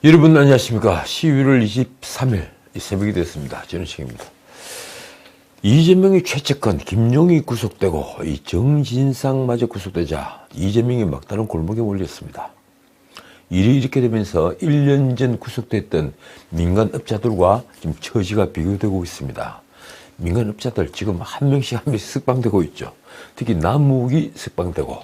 여러분 안녕하십니까. 12월 23일 새벽이 됐습니다. 저는 책입니다. 이재명이 최측근 김용이 구속되고 이 정진상마저 구속되자 이재명이 막다른 골목에 몰렸습니다. 일이 이렇게 되면서 1년 전 구속됐던 민간업자들과 지금 처지가 비교되고 있습니다. 민간업자들 지금 한 명씩 석방되고 있죠. 특히 남욱이 석방되고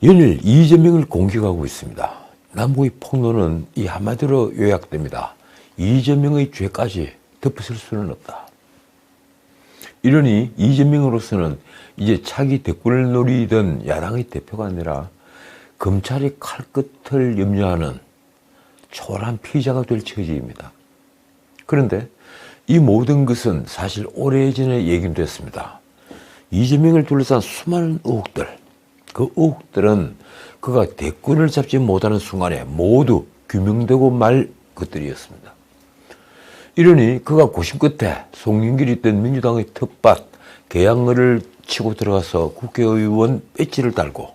연일 이재명을 공격하고 있습니다. 남욱의 폭로는 이 한마디로 요약됩니다. 이재명의 죄까지 덮어쓸 수는 없다. 이러니 이재명으로서는 이제 차기 대권을 노리던 야당의 대표가 아니라 검찰이 칼끝을 염려하는 초라한 피의자가 될 처지입니다. 그런데 이 모든 것은 사실 오래전에 얘기됐습니다. 이재명을 둘러싼 수많은 의혹들, 그 의혹들은 그가 대권을 잡지 못하는 순간에 모두 규명되고 말 것들이었습니다. 이러니 그가 고심 끝에 송영길이 있던 민주당의 텃밭 개항을 치고 들어가서 국회의원 배지를 달고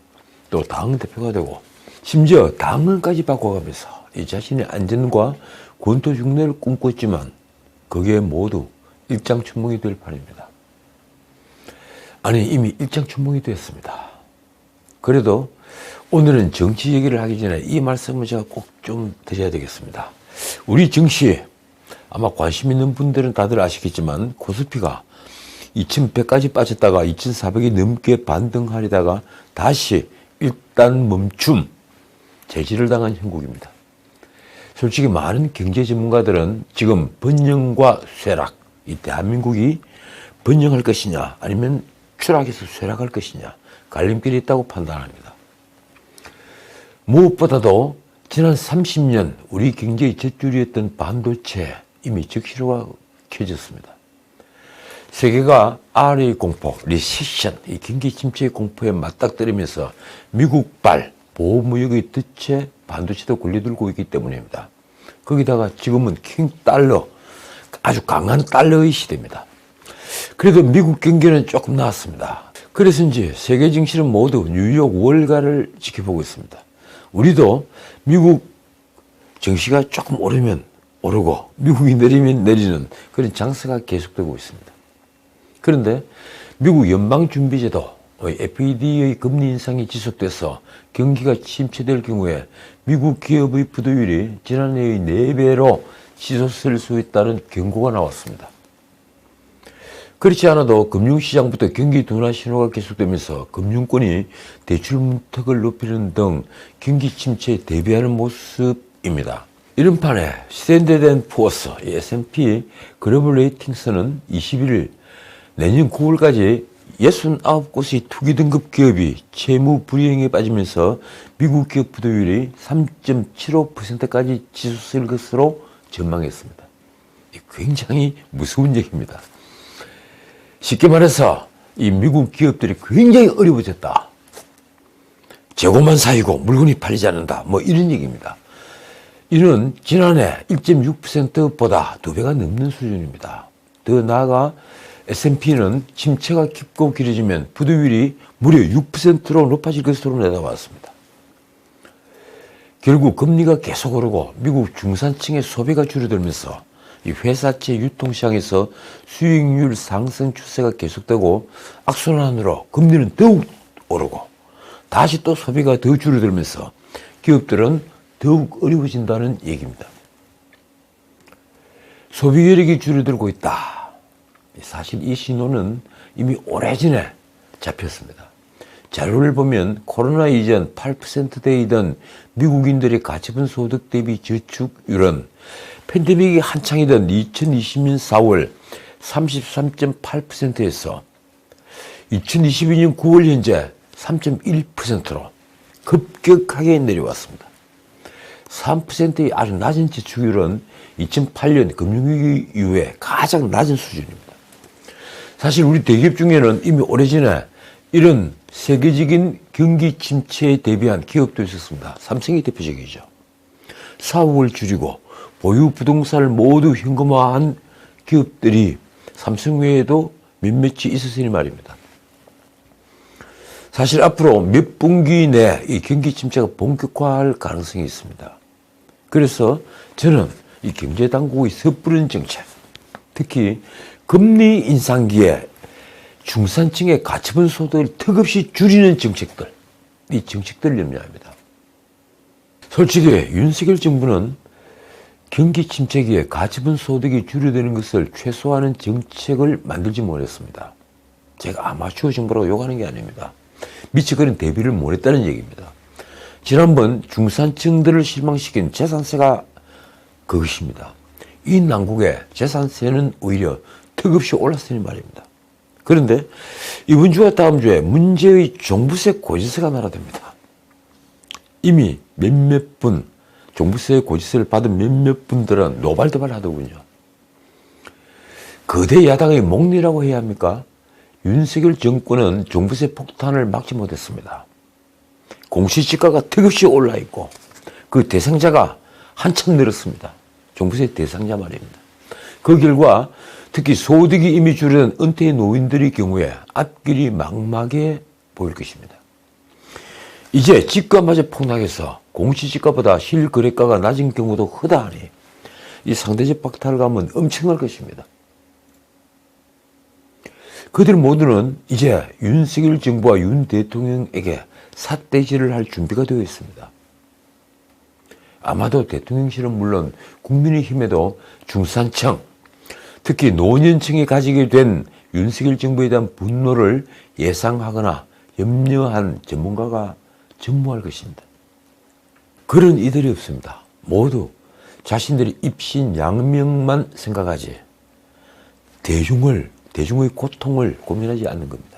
또 당대표가 되고 심지어 당원까지 바꿔가면서 이 자신의 안전과 권토중례를 꿈꿨지만 그게 모두 일장춘몽이 될 판입니다. 아니 이미 일장춘몽이 됐습니다. 그래도 오늘은 정치 얘기를 하기 전에 이 말씀을 제가 꼭 좀 드려야 되겠습니다. 우리 정치 아마 관심 있는 분들은 다들 아시겠지만 코스피가 2100까지 빠졌다가 2400이 넘게 반등하려다가 다시 일단 멈춤 제지를 당한 형국입니다. 솔직히 많은 경제 전문가들은 지금 번영과 쇠락, 이 대한민국이 번영할 것이냐 아니면 추락해서 쇠락할 것이냐 갈림길이 있다고 판단합니다. 무엇보다도 지난 30년 우리 경제의 젖줄이었던 반도체 이미 적시로가 켜졌습니다. 세계가 RA 공포, 리세션, 이 경기 침체의 공포에 맞닥뜨리면서 미국발 보호무역의 덫에 반도체도 걸려들고 있기 때문입니다. 거기다가 지금은 킹 달러, 아주 강한 달러의 시대입니다. 그래도 미국 경기는 조금 나았습니다. 그래서인지 세계 증시는 모두 뉴욕 월가를 지켜보고 있습니다. 우리도 미국 증시가 조금 오르면 오르고 미국이 내리면 내리는 그런 장세가 계속되고 있습니다. 그런데 미국 연방준비제도 FED의 금리 인상이 지속돼서 경기가 침체될 경우에 미국 기업의 부도율이 지난해의 4배로 치솟을 수 있다는 경고가 나왔습니다. 그렇지 않아도 금융시장부터 경기 둔화 신호가 계속되면서 금융권이 대출 문턱을 높이는 등 경기 침체에 대비하는 모습입니다. 이런 판에 스탠더드 & 푸어스 S&P 글로벌 레이팅스는 21일 내년 9월까지 69곳의 투기 등급 기업이 채무 불이행에 빠지면서 미국 기업 부도율이 3.75%까지 치솟을 것으로 전망했습니다. 굉장히 무서운 얘기입니다. 쉽게 말해서 이 미국 기업들이 굉장히 어려워졌다. 재고만 쌓이고 물건이 팔리지 않는다. 뭐 이런 얘기입니다. 이는 지난해 1.6%보다 2배가 넘는 수준입니다. 더 나아가 S&P는 침체가 깊고 길어지면 부도율이 무려 6%로 높아질 것으로 내다봤습니다. 결국 금리가 계속 오르고 미국 중산층의 소비가 줄어들면서 이 회사채 유통시장에서 수익률 상승 추세가 계속되고 악순환으로 금리는 더욱 오르고 다시 또 소비가 더 줄어들면서 기업들은 더욱 어려워진다는 얘기입니다. 소비 여력이 줄어들고 있다. 사실 이 신호는 이미 오래전에 잡혔습니다. 자료를 보면 코로나 이전 8%대이던 미국인들의 가처분 소득 대비 저축률은 팬데믹이 한창이던 2020년 4월 33.8%에서 2022년 9월 현재 3.1%로 급격하게 내려왔습니다. 3%의 아주 낮은 저축률은 2008년 금융위기 이후에 가장 낮은 수준입니다. 사실 우리 대기업 중에는 이미 오래전에 이런 세계적인 경기 침체에 대비한 기업도 있었습니다. 삼성이 대표적이죠. 사업을 줄이고 보유 부동산을 모두 현금화한 기업들이 삼성 외에도 몇몇이 있었으니 말입니다. 사실 앞으로 몇 분기 내 이 경기 침체가 본격화할 가능성이 있습니다. 그래서 저는 이 경제당국의 섣부른 정책, 특히 금리 인상기에 중산층의 가처분 소득을 턱없이 줄이는 정책들, 이 정책들을 염려합니다. 솔직히 윤석열 정부는 경기 침체기에 가처분 소득이 줄어드는 것을 최소화하는 정책을 만들지 못했습니다. 제가 아마추어 정부라고 욕하는 게 아닙니다. 미처 그런 대비를 못했다는 얘기입니다. 지난번 중산층들을 실망시킨 재산세가 그것입니다. 이 난국에 재산세는 오히려 턱없이 올랐으니 말입니다. 그런데 이번 주와 다음 주에 문제의 종부세 고지서가 날아듭니다. 이미 몇몇 분, 종부세 고지서를 받은 몇몇 분들은 노발대발 하더군요. 거대 야당의 목리라고 해야 합니까? 윤석열 정권은 종부세 폭탄을 막지 못했습니다. 공시지가가 턱없이 올라 있고 그 대상자가 한참 늘었습니다. 종부세 대상자 말입니다. 그 결과 특히 소득이 이미 줄어든 은퇴 노인들의 경우에 앞길이 막막해 보일 것입니다. 이제 집값마저 폭락해서 공시지가보다 실거래가가 낮은 경우도 허다하니 이 상대적 박탈감은 엄청날 것입니다. 그들 모두는 이제 윤석열 정부와 윤 대통령에게 삿대질을 할 준비가 되어 있습니다. 아마도 대통령실은 물론 국민의힘에도 중산층, 특히 노년층이 가지게 된 윤석열 정부에 대한 분노를 예상하거나 염려한 전문가가 전무할 것입니다. 그런 이들이 없습니다. 모두 자신들의 입신양명만 생각하지 대중의 고통을 고민하지 않는 겁니다.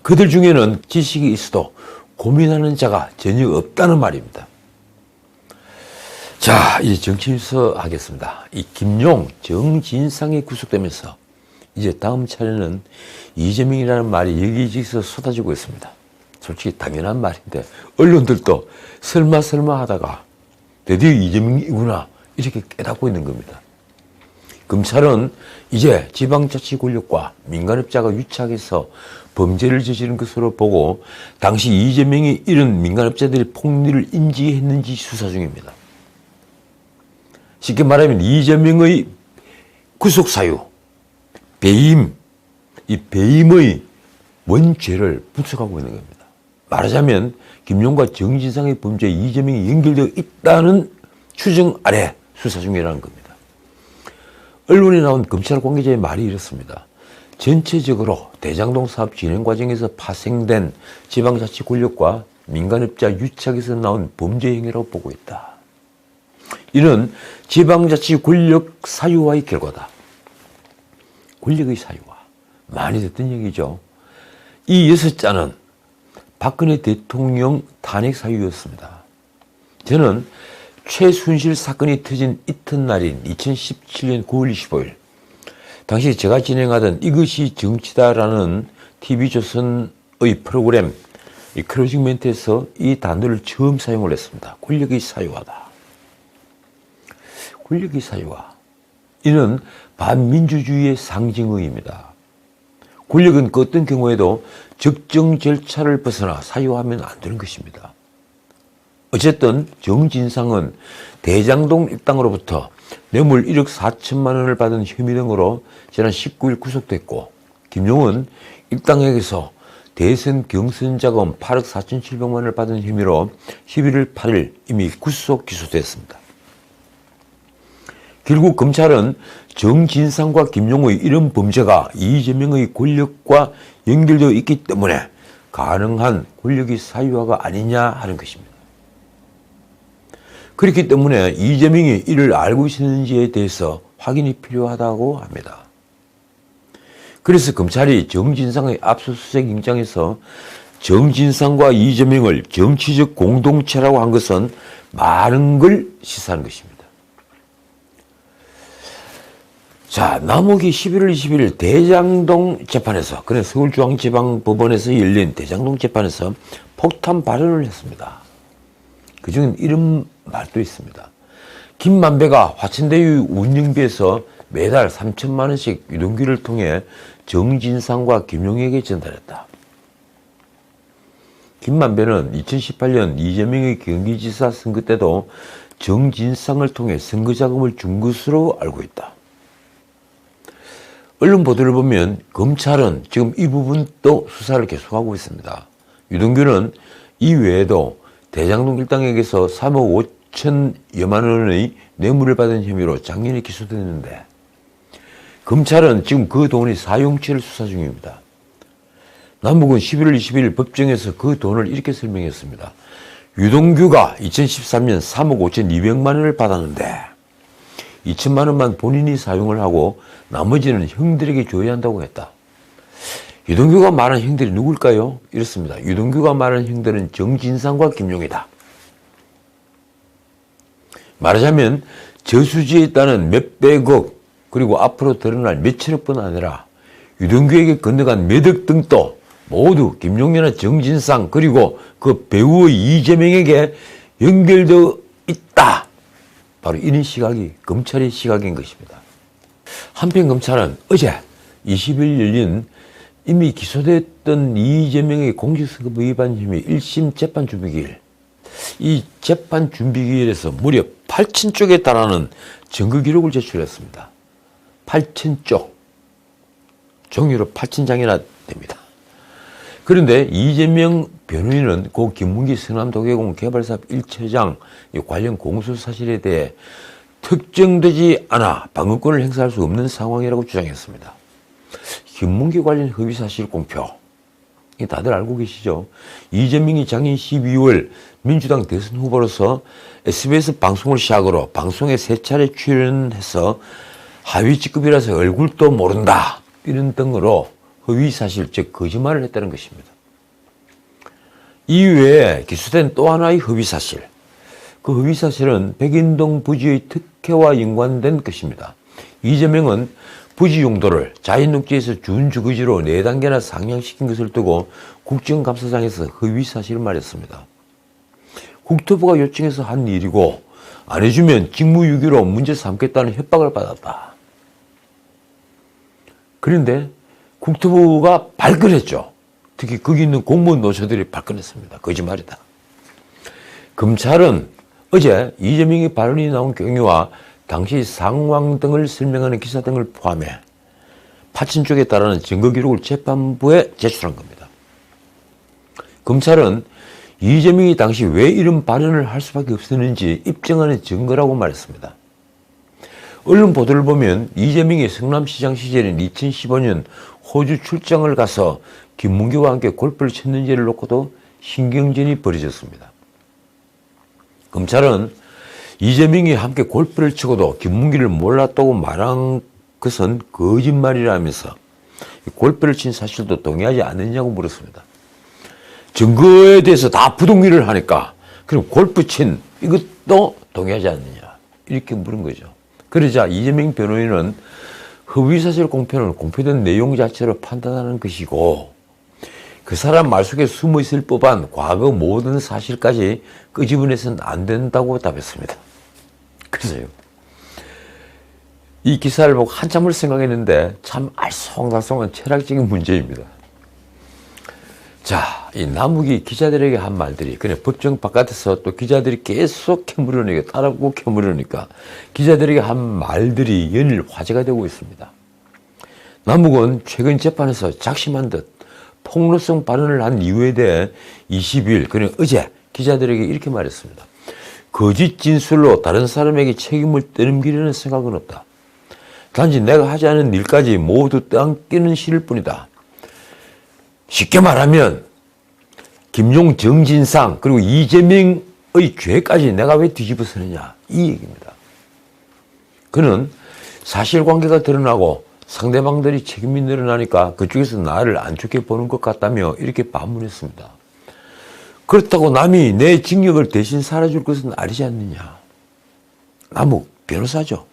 그들 중에는 지식이 있어도 고민하는 자가 전혀 없다는 말입니다. 자, 이제 정치뉴스 하겠습니다. 이 김용, 정진상이 구속되면서 이제 다음 차례는 이재명이라는 말이 여기저기서 쏟아지고 있습니다. 솔직히 당연한 말인데 언론들도 설마 하다가 드디어 이재명이구나 이렇게 깨닫고 있는 겁니다. 검찰은 이제 지방자치 권력과 민간업자가 유착해서 범죄를 저지른 것으로 보고 당시 이재명이 이런 민간업자들의 폭리를 인지했는지 수사 중입니다. 쉽게 말하면 이재명의 구속사유, 배임, 이 배임의 원죄를 분석하고 있는 겁니다. 말하자면 김용과 정진상의 범죄에 이재명이 연결되어 있다는 추정 아래 수사 중이라는 겁니다. 언론에 나온 검찰 관계자의 말이 이렇습니다. 전체적으로 대장동 사업 진행 과정에서 파생된 지방자치 권력과 민간업자 유착에서 나온 범죄 행위라고 보고 있다. 이는 지방자치 권력 사유화의 결과다. 권력의 사유화. 많이 듣던 얘기죠. 이 6자는 박근혜 대통령 탄핵 사유였습니다. 저는 최순실 사건이 터진 이튿날인 2017년 9월 25일 당시 제가 진행하던 이것이 정치다라는 TV조선의 프로그램 이 클로징 멘트에서 이 단어를 처음 사용을 했습니다. 권력의 사유화다. 권력의 사유화. 이는 반민주주의의 상징어입니다. 권력은 그 어떤 경우에도 적정 절차를 벗어나 사유하면 안 되는 것입니다. 어쨌든 정진상은 대장동 일당으로부터 뇌물 1억 4천만 원을 받은 혐의 등으로 지난 19일 구속됐고 김용은 일당에게서 대선 경선 자금 8억 4,700만 원을 받은 혐의로 11월 8일 이미 구속 기소됐습니다. 결국 검찰은 정진상과 김용의 이런 범죄가 이재명의 권력과 연결되어 있기 때문에 가능한 권력의 사유화가 아니냐 하는 것입니다. 그렇기 때문에 이재명이 이를 알고 있었는지에 대해서 확인이 필요하다고 합니다. 그래서 검찰이 정진상의 압수수색 영장에서 정진상과 이재명을 정치적 공동체라고 한 것은 많은 걸 시사하는 것입니다. 자, 남욱이 11월 21일 대장동 재판에서, 그래 서울중앙지방법원에서 열린 대장동 재판에서 폭탄 발언을 했습니다. 그중엔 이런 말도 있습니다. 김만배가 화천대유 운영비에서 매달 3천만 원씩 유동기를 통해 정진상과 김용에게 전달했다. 김만배는 2018년 이재명의 경기지사 선거 때도 정진상을 통해 선거자금을 준 것으로 알고 있다. 언론 보도를 보면 검찰은 지금 이 부분도 수사를 계속하고 있습니다. 유동규는 이 외에도 대장동 일당에게서 3억 5천여만 원의 뇌물을 받은 혐의로 작년에 기소됐는데 검찰은 지금 그 돈의 사용처를 수사 중입니다. 남북은 11월 20일 법정에서 그 돈을 이렇게 설명했습니다. 유동규가 2013년 3억 5천2백만 원을 받았는데 2천만 원만 본인이 사용을 하고 나머지는 형들에게 줘야 한다고 했다. 유동규가 말한 형들이 누굴까요? 이렇습니다. 유동규가 말한 형들은 정진상과 김용이다. 말하자면 저수지에 따른 몇백억 그리고 앞으로 드러날 몇천억뿐 아니라 유동규에게 건너간 몇억 등도 모두 김용현과 정진상 그리고 그 배우의 이재명에게 연결되어 있다. 바로 이런 시각이 검찰의 시각인 것입니다. 한편 검찰은 어제 20일 열린 이미 기소됐던 이재명의 공직선거법 위반 혐의 1심 재판 준비기일, 이 재판 준비기일에서 무려 8,000쪽에 달하는 증거 기록을 제출했습니다. 8,000쪽. 종이로 8,000장이나 됩니다. 그런데 이재명 변호인은 고 김문기 서남도계공 개발사업 1차장 관련 공소 사실에 대해 특정되지 않아 방어권을 행사할 수 없는 상황이라고 주장했습니다. 김문기 관련 허위사실 공표, 다들 알고 계시죠? 이재명이 작년 12월 민주당 대선 후보로서 SBS 방송을 시작으로 방송에 3차례 출연해서 하위 직급이라서 얼굴도 모른다 이런 등으로 허위사실, 즉 거짓말을 했다는 것입니다. 이외에 기소된 또 하나의 허위사실, 그 허위사실은 백인동 부지의 특혜와 연관된 것입니다. 이재명은 부지 용도를 자연녹지에서 준주거지로 4단계나 상향시킨 것을 두고 국정감사장에서 허위사실을 말했습니다. 국토부가 요청해서 한 일이고 안 해주면 직무유기로 문제 삼겠다는 협박을 받았다. 그런데 국토부가 발끈했죠. 특히 거기 있는 공무원 노조들이 발끈했습니다. 거짓말이다. 검찰은 어제 이재명의 발언이 나온 경위와 당시 상황 등을 설명하는 기사 등을 포함해 8,000쪽에 달하는 증거 기록을 재판부에 제출한 겁니다. 검찰은 이재명이 당시 왜 이런 발언을 할 수밖에 없었는지 입증하는 증거라고 말했습니다. 언론 보도를 보면 이재명이 성남시장 시절인 2015년 호주 출장을 가서 김문규와 함께 골프를 쳤는지를 놓고도 신경전이 벌어졌습니다. 검찰은 이재명이 함께 골프를 치고도 김문규를 몰랐다고 말한 것은 거짓말이라면서 골프를 친 사실도 동의하지 않느냐고 물었습니다. 증거에 대해서 다 부동의를 하니까 그럼 골프 친 이것도 동의하지 않느냐 이렇게 물은 거죠. 그러자 이재명 변호인은 허위사실 공표는 공표된 내용 자체로 판단하는 것이고 그 사람 말 속에 숨어 있을 법한 과거 모든 사실까지 끄집어내서는 안 된다고 답했습니다. 그래서요. 이 기사를 보고 한참을 생각했는데 참 알쏭달쏭한 철학적인 문제입니다. 자, 이 남욱이 기자들에게 한 말들이 그냥 법정 바깥에서 또 기자들이 계속 캐물으니까 따라고 캐물으니까 기자들에게 한 말들이 연일 화제가 되고 있습니다. 남욱은 최근 재판에서 작심한 듯 폭로성 발언을 한 이유에 대해 20일 그냥 어제 기자들에게 이렇게 말했습니다. 거짓 진술로 다른 사람에게 책임을 떠넘기려는 생각은 없다. 단지 내가 하지 않은 일까지 모두 떠안기는 싫을 뿐이다. 쉽게 말하면 김용, 정진상 그리고 이재명의 죄까지 내가 왜 뒤집어 쓰느냐 이 얘기입니다. 그는 사실관계가 드러나고 상대방들이 책임이 늘어나니까 그쪽에서 나를 안 좋게 보는 것 같다며 이렇게 반문했습니다. 그렇다고 남이 내 징역을 대신 살아줄 것은 아니지 않느냐. 남욱 변호사죠.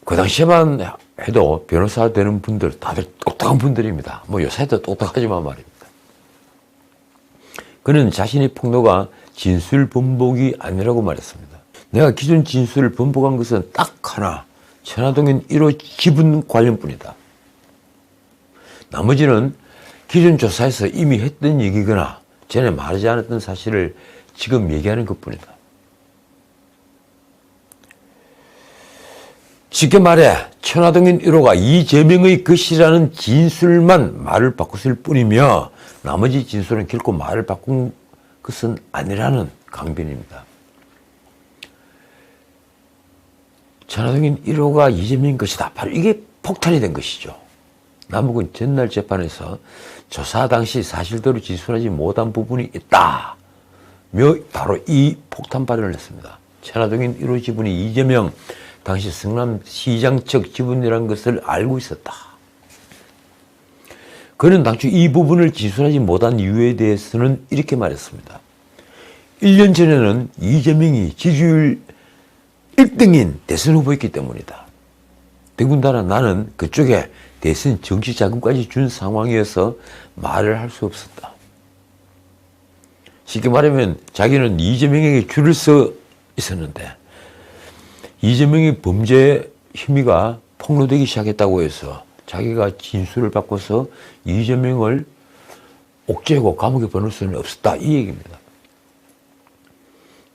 그 당시에만 해도 변호사 되는 분들 다들 똑똑한 분들입니다. 뭐 요새도 똑똑하지만 말입니다. 그는 자신의 폭로가 진술 번복이 아니라고 말했습니다. 내가 기존 진술을 번복한 것은 딱 하나, 천화동인 1호 지분 관련뿐이다. 나머지는 기존 조사에서 이미 했던 얘기거나 전에 말하지 않았던 사실을 지금 얘기하는 것뿐이다. 쉽게 말해 천화동인 1호가 이재명의 것이라는 진술만 말을 바꿨을 뿐이며 나머지 진술은 결코 말을 바꾼 것은 아니라는 강변입니다. 천화동인 1호가 이재명인 것이다. 바로 이게 폭탄이 된 것이죠. 남욱은 전날 재판에서 조사 당시 사실대로 진술하지 못한 부분이 있다. 바로 이 폭탄 발언을 했습니다. 천화동인 1호 지분이 이재명 당시 성남시장 측 지분이라는 것을 알고 있었다. 그는 당초 이 부분을 진술하지 못한 이유에 대해서는 이렇게 말했습니다. 1년 전에는 이재명이 지지율 1등인 대선 후보였기 때문이다. 더군다나 나는 그쪽에 대선 정치 자금까지 준 상황이어서 말을 할 수 없었다. 쉽게 말하면 자기는 이재명에게 줄을 서 있었는데 이재명의 범죄 혐의가 폭로되기 시작했다고 해서 자기가 진술을 바꿔서 이재명을 옥죄고 감옥에 보낼 수는 없었다. 이 얘기입니다.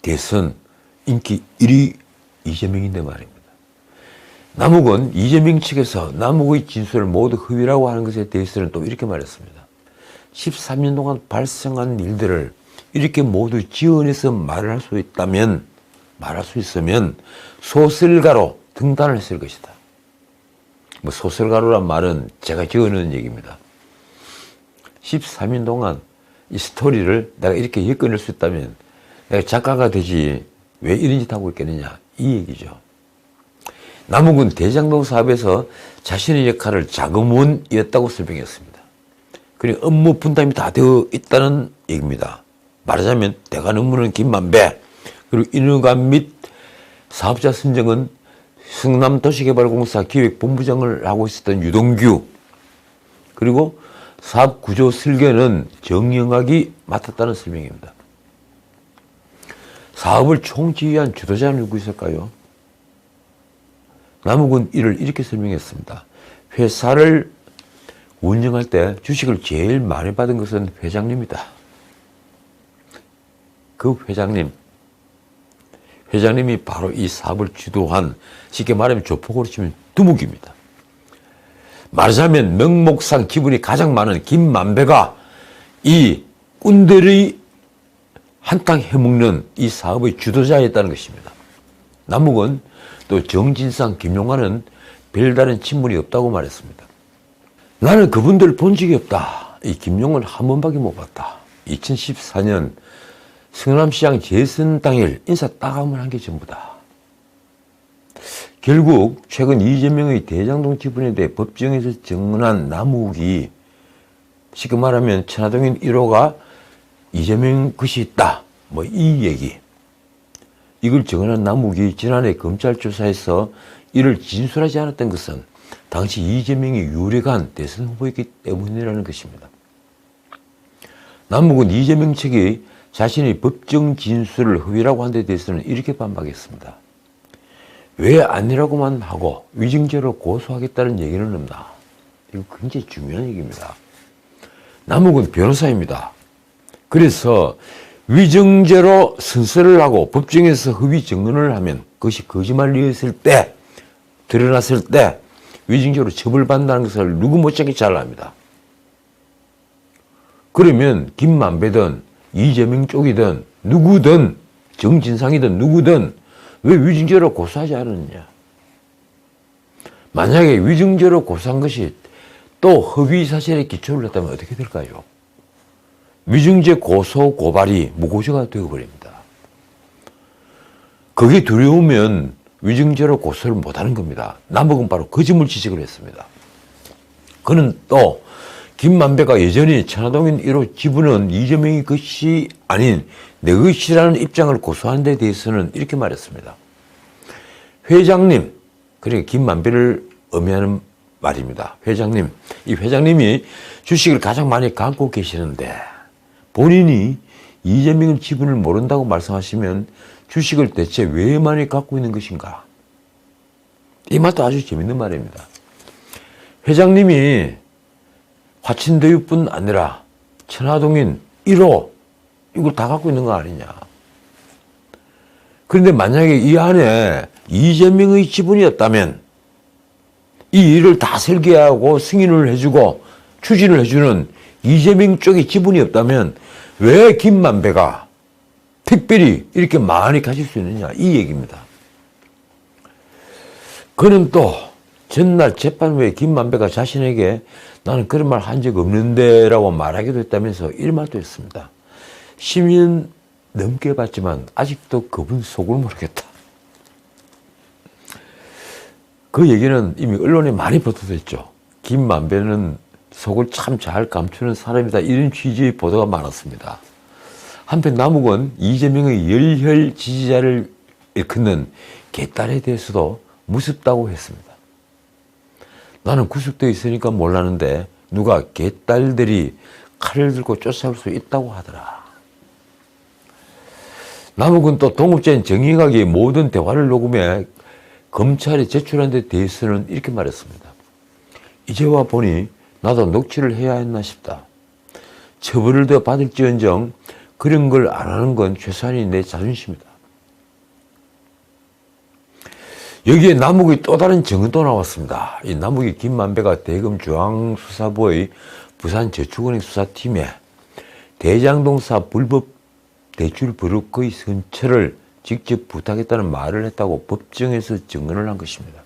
대선 인기 1위 이재명인데 말입니다. 남욱은 이재명 측에서 남욱의 진술을 모두 허위라고 하는 것에 대해서는 또 이렇게 말했습니다. 13년 동안 발생한 일들을 이렇게 모두 지어내서 말할 수 있으면 소설가로 등단을 했을 것이다. 뭐 소설가로란 말은 제가 지어내는 얘기입니다. 13년 동안 이 스토리를 내가 이렇게 엮어낼 수 있다면 내가 작가가 되지 왜 이런 짓 하고 있겠느냐 이 얘기죠. 남욱은 대장동 사업에서 자신의 역할을 자금원이었다고 설명했습니다. 그리고 업무 분담이 다 되어 있다는 얘기입니다. 말하자면 대관 업무는 김만배, 그리고 인허가 및 사업자 선정은 성남도시개발공사 기획본부장을 하고 있었던 유동규, 그리고 사업 구조 설계는 정영학이 맡았다는 설명입니다. 사업을 총지휘한 주도자는 누구 있을까요? 남욱은 이를 이렇게 설명했습니다. 회사를 운영할 때 주식을 제일 많이 받은 것은 회장님이다. 그 회장님이 바로 이 사업을 주도한, 쉽게 말하면 조폭으로 치면 두목입니다. 말하자면 명목상 지분이 가장 많은 김만배가 이 꾼들의 한탕 해먹는 이 사업의 주도자였다는 것입니다. 남욱은 또 정진상, 김용환은 별다른 친분이 없다고 말했습니다. 나는 그분들을 본 적이 없다. 이 김용환을 한 번밖에 못 봤다. 2014년 성남시장 재선 당일 인사 딱 한 번 한 게 전부다. 결국 최근 이재명의 대장동 지분에 대해 법정에서 증언한 남욱이 쉽게 말하면 천화동인 1호가 이재명 것이 있다. 뭐 이 얘기. 이걸 증언한 남욱이 지난해 검찰 조사에서 이를 진술하지 않았던 것은 당시 이재명이 유력한 대선 후보였기 때문이라는 것입니다. 남욱은 이재명 측이 자신의 법정 진술을 허위라고 한 데 대해서는 이렇게 반박했습니다. 왜 아니라고만 하고 위증죄로 고소하겠다는 얘기는 없나? 이거 굉장히 중요한 얘기입니다. 남욱은 변호사입니다. 그래서 위증죄로 선서를 하고 법정에서 허위 증언을 하면 그것이 거짓말이었을 때, 드러났을 때 위증죄로 처벌받는다는 것을 누구 못지않게 잘 압니다. 그러면 김만배든 이재명 쪽이든 누구든 정진상이든 누구든 왜 위증죄로 고소하지 않았느냐. 만약에 위증죄로 고소한 것이 또 허위 사실에 기초를 했다면 어떻게 될까요? 위증죄 고소 고발이 무고죄가 되어버립니다. 그게 두려우면 위증죄로 고소를 못하는 겁니다. 남욱은 바로 그 점을 지적을 했습니다. 그는 또 김만배가 여전히 천화동인 1호 지분은 이재명의 것이 아닌 내 것이라는 입장을 고수하는 데 대해서는 이렇게 말했습니다. 회장님, 그러니까 김만배를 의미하는 말입니다. 회장님, 이 회장님이 주식을 가장 많이 갖고 계시는데 본인이 이재명의 지분을 모른다고 말씀하시면 주식을 대체 왜 많이 갖고 있는 것인가? 이 말도 아주 재밌는 말입니다. 회장님이 화친대유뿐 아니라 천화동인 1호 이걸 다 갖고 있는 거 아니냐. 그런데 만약에 이 안에 이재명의 지분이었다면 이 일을 다 설계하고 승인을 해주고 추진을 해주는 이재명 쪽의 지분이 없다면 왜 김만배가 특별히 이렇게 많이 가질 수 있느냐, 이 얘기입니다. 그는 또 전날 재판 후에 김만배가 자신에게 나는 그런 말 한 적 없는데 라고 말하기도 했다면서 이런 말도 했습니다. 10년 넘게 봤지만 아직도 그분 속을 모르겠다. 그 얘기는 이미 언론에 많이 보도됐죠. 김만배는 속을 참 잘 감추는 사람이다, 이런 취지의 보도가 많았습니다. 한편 남욱은 이재명의 열혈 지지자를 일컫는 개딸에 대해서도 무섭다고 했습니다. 나는 구속되어 있으니까 몰랐는데 누가 개딸들이 칼을 들고 쫓아올 수 있다고 하더라. 남욱은 또 동욱자인 정의각의 모든 대화를 녹음해 검찰에 제출한 데 대해서는 이렇게 말했습니다. 이제 와 보니 나도 녹취를 해야 했나 싶다. 처벌을 더 받을지언정 그런 걸 안 하는 건 최소한이 내 자존심이다. 여기에 남욱의 또 다른 증언도 나왔습니다. 이 남욱이 김만배가 대검 중앙수사부의 부산저축은행 수사팀에 대장동사 불법 대출 버릇의 선처를 직접 부탁했다는 말을 했다고 법정에서 증언을 한 것입니다.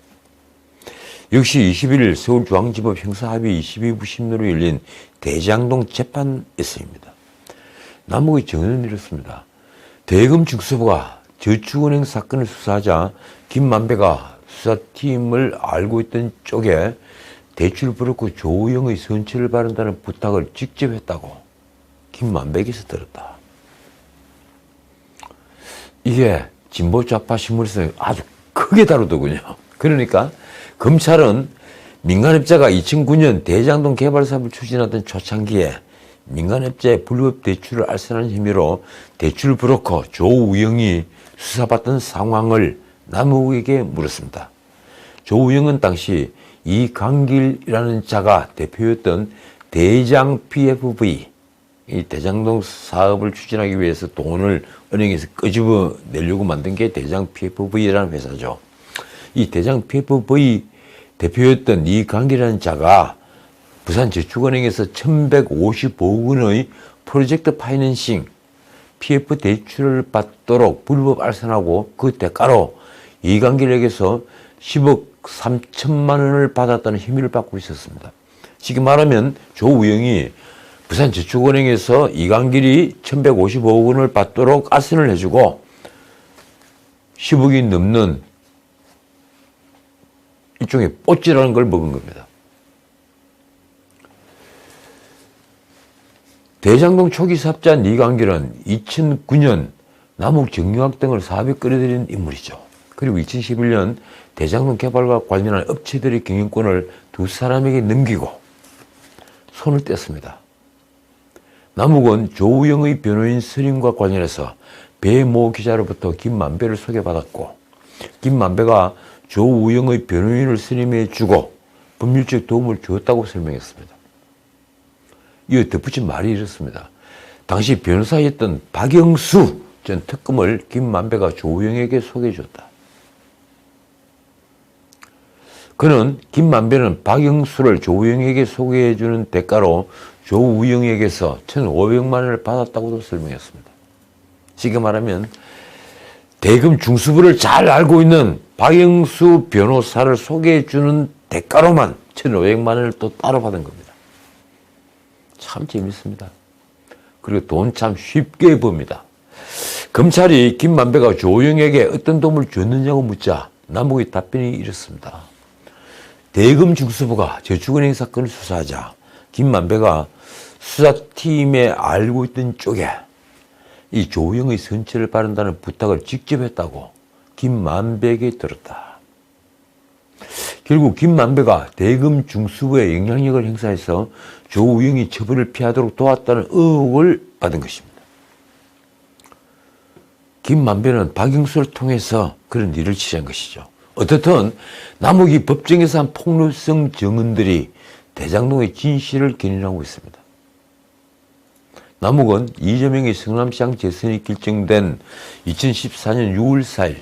역시 21일 서울중앙지법 형사합의 22부 심리로 열린 대장동 재판에서입니다. 남욱의 증언은 이렇습니다. 대검 중수부가 저축은행 사건을 수사하자 김만배가 수사팀을 알고 있던 쪽에 대출 버릇고 조우영의 선처를 바른다는 부탁을 직접 했다고 김만배에게서 들었다. 이게 진보 좌파 신문에서 아주 크게 다루더군요. 그러니까 검찰은 민간업자가 2009년 대장동 개발 사업을 추진하던 초창기에 민간업자의 불법 대출을 알선한 혐의로 대출 브로커 조우영이 수사받던 상황을 남욱에게 물었습니다. 조우영은 당시 이강길이라는 자가 대표였던 대장 PFV, 이 대장동 사업을 추진하기 위해서 돈을 은행에서 끄집어 내려고 만든 게 대장 PFV라는 회사죠. 이 대장 PFV 대표였던 이강길이라는 자가 부산저축은행에서 1155억 원의 프로젝트 파이낸싱 PF 대출을 받도록 불법 알선하고 그 대가로 이강길에게서 10억 3천만 원을 받았다는 혐의를 받고 있었습니다. 쉽게 말하면 조우영이 부산저축은행에서 이강길이 1155억 원을 받도록 알선을 해주고 10억이 넘는 일종의 뽀찌라는 걸 먹은 겁니다. 대장동 초기 사업자 이강길은 2009년 남욱 정유학 등을 사업에 끌어들인 인물이죠. 그리고 2011년 대장동 개발과 관련한 업체들의 경영권을 두 사람에게 넘기고 손을 뗐습니다. 남욱은 조우영의 변호인 선임과 관련해서 배모 기자로부터 김만배를 소개받았고 김만배가 조우영의 변호인을 선임해 주고 법률적 도움을 주었다고 설명했습니다. 이에 덧붙인 말이 이렇습니다. 당시 변호사였던 박영수 전 특검을 김만배가 조우영에게 소개해 줬다. 그는 김만배는 박영수를 조우영에게 소개해 주는 대가로 조우영에게서 1,500만 원을 받았다고도 설명했습니다. 쉽게 말하면 대검 중수부를 잘 알고 있는 박영수 변호사를 소개해 주는 대가로만 1,500만 원을 또 따로 받은 겁니다. 참 재밌습니다. 그리고 돈 참 쉽게 법니다. 검찰이 김만배가 조우영에게 어떤 도움을 줬느냐고 묻자 남욱의 답변이 이렇습니다. 대검 중수부가 저축은행 사건을 수사하자 김만배가 수사팀에 알고 있던 쪽에 이 조우영의 선처를 바른다는 부탁을 직접 했다고 김만배에게 들었다. 결국 김만배가 대검 중수부의 영향력을 행사해서 조우영이 처벌을 피하도록 도왔다는 의혹을 받은 것입니다. 김만배는 박영수를 통해서 그런 일을 취한 것이죠. 어떻든 남욱이 법정에서 한 폭로성 증언들이 대장동의 진실을 견인하고 있습니다. 남욱은 이재명의 성남시장 재선이 결정된 2014년 6월 4일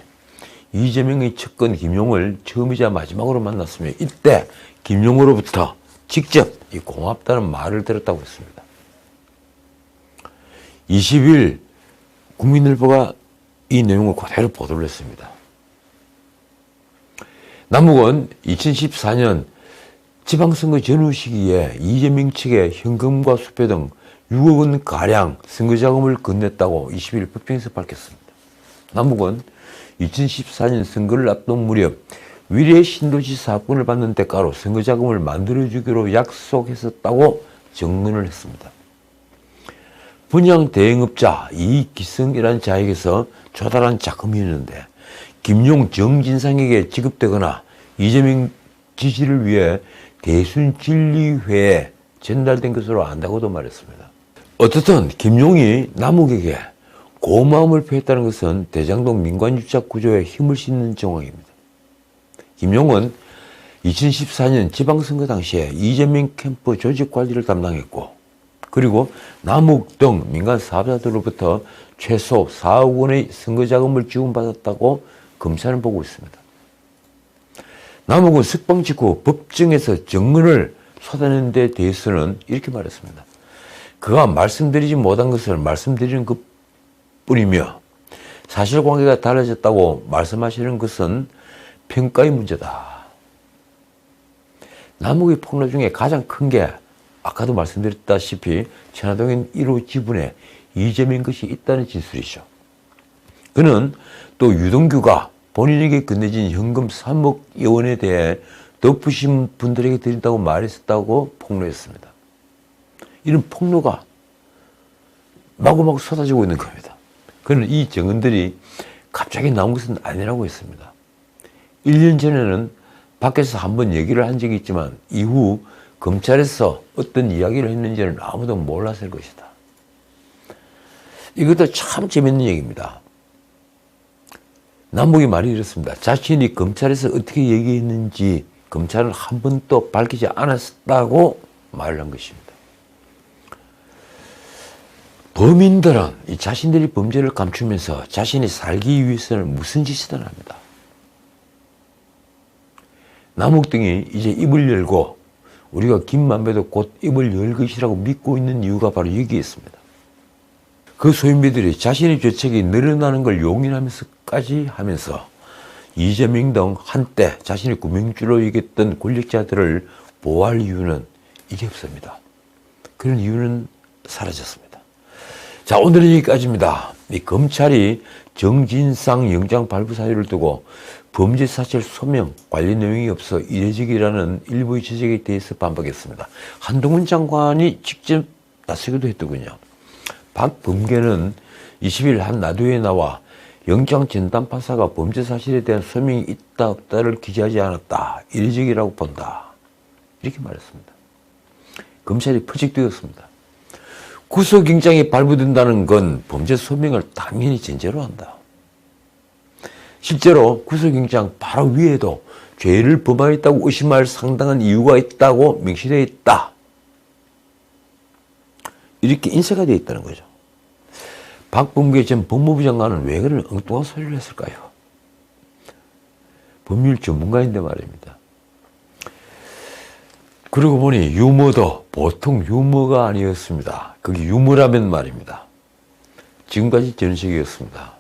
이재명의 측근 김용을 처음이자 마지막으로 만났으며 이때 김용으로부터 직접 이 고맙다는 말을 들었다고 했습니다. 20일 국민일보가 이 내용을 그대로 보도를 했습니다. 남욱은 2014년 지방선거 전후 시기에 이재명 측에 현금과 수표 등 6억 원 가량 선거자금을 건넸다고 20일 법정에서 밝혔습니다. 남욱은 2014년 선거를 앞둔 무렵 위례 신도시 사건을 받는 대가로 선거자금을 만들어주기로 약속했었다고 증언을 했습니다. 분양 대행업자 이기성이라는 자에게서 조달한 자금이었는데 김용 정진상에게 지급되거나 이재명 지지를 위해 대순진리회에 전달된 것으로 안다고도 말했습니다. 어떻든 김용이 남욱에게 고마움을 표했다는 것은 대장동 민관유착 구조에 힘을 싣는 정황입니다. 김용은 2014년 지방선거 당시에 이재명 캠프 조직 관리를 담당했고 그리고 남욱 등 민간 사업자들로부터 최소 4억 원의 선거자금을 지원받았다고 검찰은 보고 있습니다. 남욱은 석방 직후 법정에서 증언을 쏟아낸 데 대해서는 이렇게 말했습니다. 그가 말씀드리지 못한 것을 말씀드리는 것뿐이며 사실관계가 달라졌다고 말씀하시는 것은 평가의 문제다. 남욱의 폭로 중에 가장 큰 게 아까도 말씀드렸다시피 천화동인 1호 지분에 이재명 것이 있다는 진술이죠. 그는 또 유동규가 본인에게 건네진 현금 3억 원에 대해 덮으신 분들에게 드린다고 말했었다고 폭로했습니다. 이런 폭로가 마구마구 쏟아지고 있는 겁니다. 그는 이 증언들이 갑자기 나온 것은 아니라고 했습니다. 1년 전에는 밖에서 한번 얘기를 한 적이 있지만 이후 검찰에서 어떤 이야기를 했는지는 아무도 몰랐을 것이다. 이것도 참 재밌는 얘기입니다. 남욱이 말이 이렇습니다. 자신이 검찰에서 어떻게 얘기했는지 검찰은 한 번도 밝히지 않았다고 말을 한 것입니다. 범인들은 이 자신들이 범죄를 감추면서 자신이 살기 위해서는 무슨 짓이든 합니다. 남욱 등이 이제 입을 열고 우리가 김만배도 곧 입을 열 것이라고 믿고 있는 이유가 바로 여기에 있습니다. 그 소인배들이 자신의 죄책이 늘어나는 걸 용인하면서까지 하면서 이재명 등 한때 자신의 구명주로 여겼던 권력자들을 보호할 이유는 이게 없습니다. 그런 이유는 사라졌습니다. 자, 오늘은 여기까지입니다. 이 검찰이 정진상 영장 발부 사유를 두고 범죄 사실 소명 관련 내용이 없어 이례적이라는 일부의 지적에 대해서 반박했습니다. 한동훈 장관이 직접 나서기도 했더군요. 박범계는 20일 한 라디오에 나와 영장 진단 판사가 범죄 사실에 대한 소명이 있다 없다를 기재하지 않았다. 이례적이라고 본다. 이렇게 말했습니다. 검찰이 퍼직되었습니다. 구속영장이 발부된다는 건 범죄 소명을 당연히 전제로 한다. 실제로 구속영장 바로 위에도 죄를 범하였다고 의심할 상당한 이유가 있다고 명시되어 있다. 이렇게 인쇄가 되어 있다는 거죠. 박범계 전 법무부 장관은 왜 그런 엉뚱한 소리를 했을까요? 법률 전문가인데 말입니다. 그러고 보니 유머도 보통 유머가 아니었습니다. 그게 유머라면 말입니다. 지금까지 전식이었습니다.